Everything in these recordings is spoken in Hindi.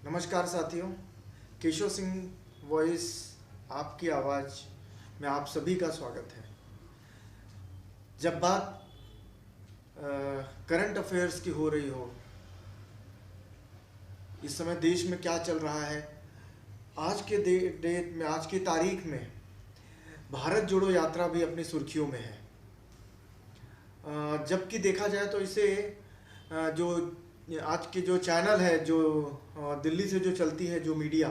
नमस्कार साथियों, केशव सिंह वॉइस, आपकी आवाज़ में आप सभी का स्वागत है। जब बात करंट अफेयर्स की हो रही हो, इस समय देश में क्या चल रहा है, आज के डेट में, आज की तारीख में भारत जोड़ो यात्रा भी अपनी सुर्खियों में है। जबकि देखा जाए तो इसे जो आज के जो चैनल है, जो दिल्ली से जो चलती है, जो मीडिया,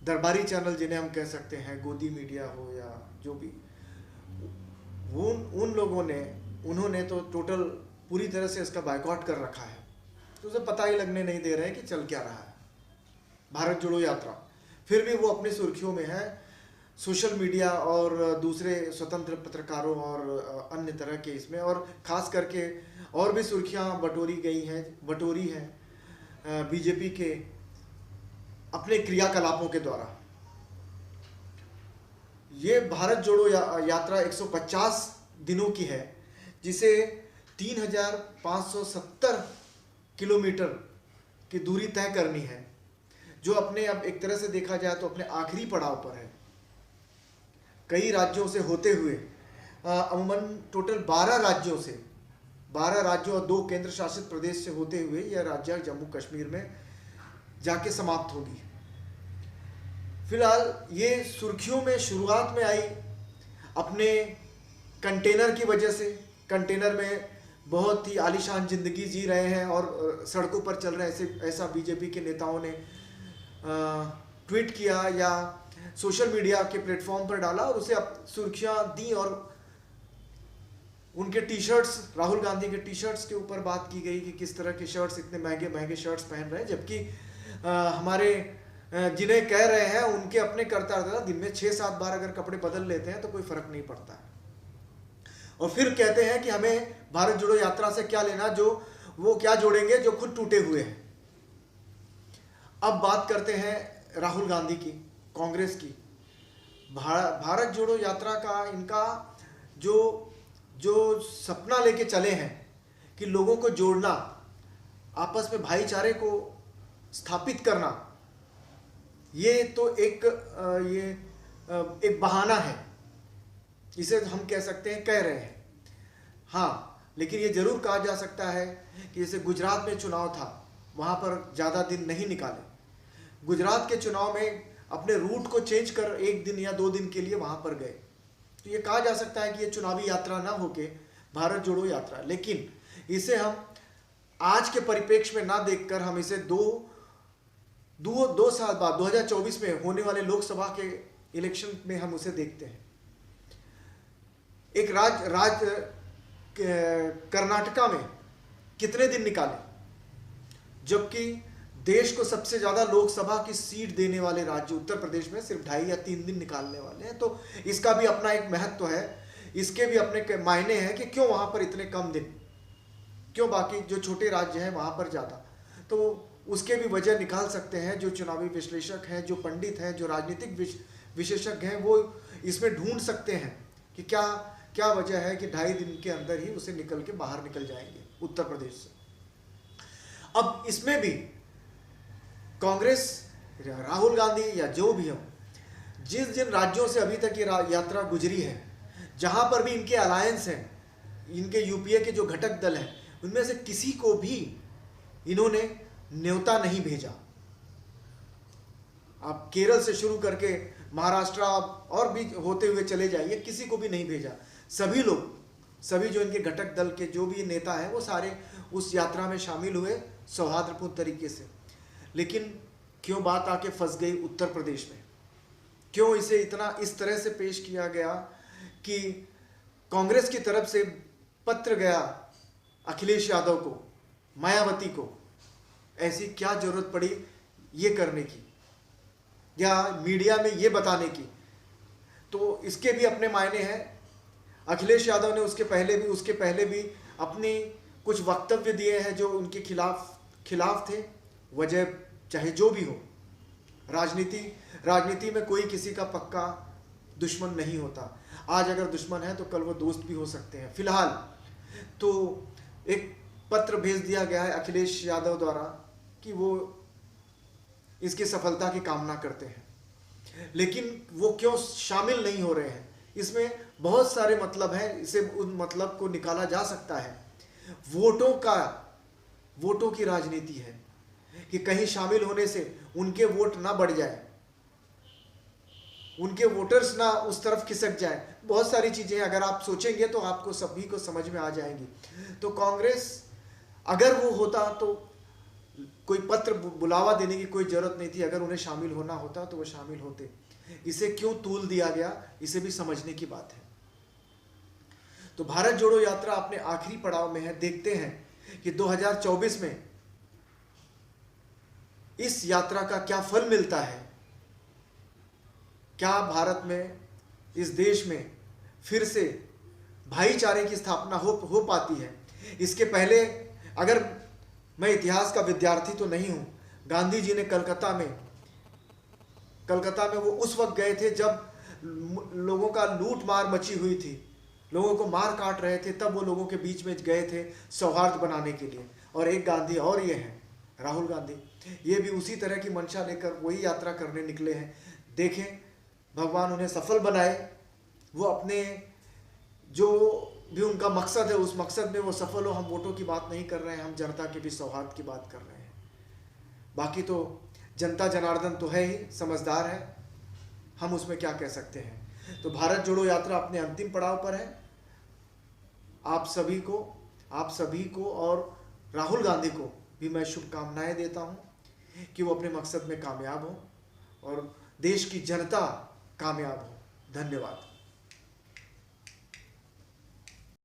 दरबारी चैनल जिन्हें हम कह सकते हैं, गोदी मीडिया हो या जो भी, उन लोगों ने, उन्होंने तो टोटल पूरी तरह से इसका बायकॉट कर रखा है। तो उसे पता ही लगने नहीं दे रहे हैं कि चल क्या रहा है। भारत जोड़ो यात्रा फिर भी वो अपनी सुर्खियों में है, सोशल मीडिया और दूसरे स्वतंत्र पत्रकारों और अन्य तरह के इसमें, और ख़ास करके और भी सुर्खियां बटोरी हैं बीजेपी के अपने क्रियाकलापों के द्वारा। ये भारत जोड़ो यात्रा 150 दिनों की है, जिसे 3570 किलोमीटर की दूरी तय करनी है, जो अपने, अब एक तरह से देखा जाए तो अपने आखिरी पड़ाव पर है। कई राज्यों से होते हुए, अमूमन टोटल 12 राज्यों और 2 केंद्र शासित प्रदेश से होते हुए यह राज्य जम्मू कश्मीर में जाके समाप्त होगी। फिलहाल ये सुर्खियों में शुरुआत में आई अपने कंटेनर की वजह से। कंटेनर में बहुत ही आलीशान जिंदगी जी रहे हैं और सड़कों पर चल रहे हैं, ऐसा बीजेपी के नेताओं ने ट्वीट किया या सोशल मीडिया के प्लेटफॉर्म पर डाला और उसे अब सुर्खियां दी। और उनके टी शर्ट्स, राहुल गांधी के टी शर्ट्स के ऊपर बात की गई कि किस तरह के शर्ट्स, इतने महंगे महंगे शर्ट्स पहन रहे हैं, जबकि हमारे जिन्हें कह रहे हैं उनके अपने करता दिन में 6-7 बार अगर कपड़े बदल लेते हैं तो कोई फर्क नहीं पड़ता है। और फिर कहते हैं कि हमें भारत जोड़ो यात्रा से क्या लेना, जो वो क्या जोड़ेंगे जो खुद टूटे हुए हैं। अब बात करते हैं राहुल गांधी की, कांग्रेस की। भारत जोड़ो यात्रा का इनका जो सपना लेके चले हैं कि लोगों को जोड़ना, आपस में भाईचारे को स्थापित करना, ये तो एक बहाना है, इसे हम कह सकते हैं, कह रहे हैं। हाँ, लेकिन ये जरूर कहा जा सकता है कि जैसे गुजरात में चुनाव था, वहाँ पर ज़्यादा दिन नहीं निकाले। गुजरात के चुनाव में अपने रूट को चेंज कर 1 दिन या 2 दिन के लिए वहाँ पर गए। तो ये कहा जा सकता है कि ये चुनावी यात्रा ना होके भारत जोड़ो यात्रा, लेकिन इसे हम आज के परिप्रेक्ष्य में ना देखकर हम इसे दो साल बाद 2024 में होने वाले लोकसभा के इलेक्शन में हम उसे देखते हैं। एक कर्नाटका में कितने दिन निकाले, जबकि देश को सबसे ज्यादा लोकसभा की सीट देने वाले राज्य उत्तर प्रदेश में सिर्फ 2.5 या 3 दिन निकालने वाले हैं। तो इसका भी अपना एक महत्व है, इसके भी अपने मायने हैं कि क्यों वहां पर इतने कम दिन, क्यों बाकी जो छोटे राज्य हैं वहां पर ज्यादा। तो उसके भी वजह निकाल सकते हैं जो चुनावी विश्लेषक हैं, जो पंडित हैं, जो राजनीतिक विशेषज्ञ हैं, वो इसमें ढूंढ सकते हैं कि क्या वजह है कि 2.5 दिन के अंदर ही उसे निकल के बाहर निकल जाएंगे उत्तर प्रदेश से। अब इसमें भी कांग्रेस, राहुल गांधी या जो भी हो, जिन राज्यों से अभी तक ये यात्रा गुजरी है, जहां पर भी इनके अलायंस हैं, इनके यूपीए के जो घटक दल हैं, उनमें से किसी को भी इन्होंने न्योता नहीं भेजा। आप केरल से शुरू करके महाराष्ट्र और भी होते हुए चले जाइए, किसी को भी नहीं भेजा। सभी लोग, सभी जो इनके घटक दल के जो भी नेता हैं, वो सारे उस यात्रा में शामिल हुए सौहार्दपूर्ण तरीके से। लेकिन क्यों बात आके फंस गई उत्तर प्रदेश में? क्यों इसे इतना इस तरह से पेश किया गया कि कांग्रेस की तरफ से पत्र गया अखिलेश यादव को, मायावती को? ऐसी क्या जरूरत पड़ी ये करने की या मीडिया में ये बताने की? तो इसके भी अपने मायने हैं। अखिलेश यादव ने उसके पहले भी अपनी कुछ वक्तव्य दिए हैं जो उनके खिलाफ थे। वजह चाहे जो भी हो, राजनीति में कोई किसी का पक्का दुश्मन नहीं होता। आज अगर दुश्मन है तो कल वो दोस्त भी हो सकते हैं। फिलहाल तो एक पत्र भेज दिया गया है अखिलेश यादव द्वारा कि वो इसकी सफलता की कामना करते हैं, लेकिन वो क्यों शामिल नहीं हो रहे हैं? इसमें बहुत सारे मतलब हैं, इसे उन मतलब को निकाला जा सकता है। वोटों की राजनीति है कि कहीं शामिल होने से उनके वोट ना बढ़ जाए, उनके वोटर्स ना उस तरफ खिसक जाए। बहुत सारी चीजें अगर आप सोचेंगे तो आपको सभी को समझ में आ जाएंगी। तो कांग्रेस अगर वो होता तो कोई पत्र बुलावा देने की कोई जरूरत नहीं थी। अगर उन्हें शामिल होना होता तो वो शामिल होते। इसे क्यों तूल दिया गया, इसे भी समझने की बात है। तो भारत जोड़ो यात्रा अपने आखिरी पड़ाव में है। देखते हैं कि 2024 में इस यात्रा का क्या फल मिलता है। क्या भारत में, इस देश में फिर से भाईचारे की स्थापना हो पाती है? इसके पहले, अगर मैं इतिहास का विद्यार्थी तो नहीं हूं, गांधी जी ने कलकत्ता में वो उस वक्त गए थे जब लोगों का लूट मार मची हुई थी, लोगों को मार काट रहे थे, तब वो लोगों के बीच में गए थे सौहार्द बनाने के लिए। और एक गांधी और ये है, राहुल गांधी, ये भी उसी तरह की मंशा लेकर वही यात्रा करने निकले हैं। देखें, भगवान उन्हें सफल बनाए, वो अपने जो भी उनका मकसद है उस मकसद में वो सफल हो। हम वोटों की बात नहीं कर रहे हैं, हम जनता के भी सौहार्द की बात कर रहे हैं। बाकी तो जनता जनार्दन तो है ही, समझदार है, हम उसमें क्या कह सकते हैं। तो भारत जोड़ो यात्रा अपने अंतिम पड़ाव पर है। आप सभी को और राहुल गांधी को भी मैं शुभकामनाएं देता हूं कि वो अपने मकसद में कामयाब हो और देश की जनता कामयाब हो। धन्यवाद।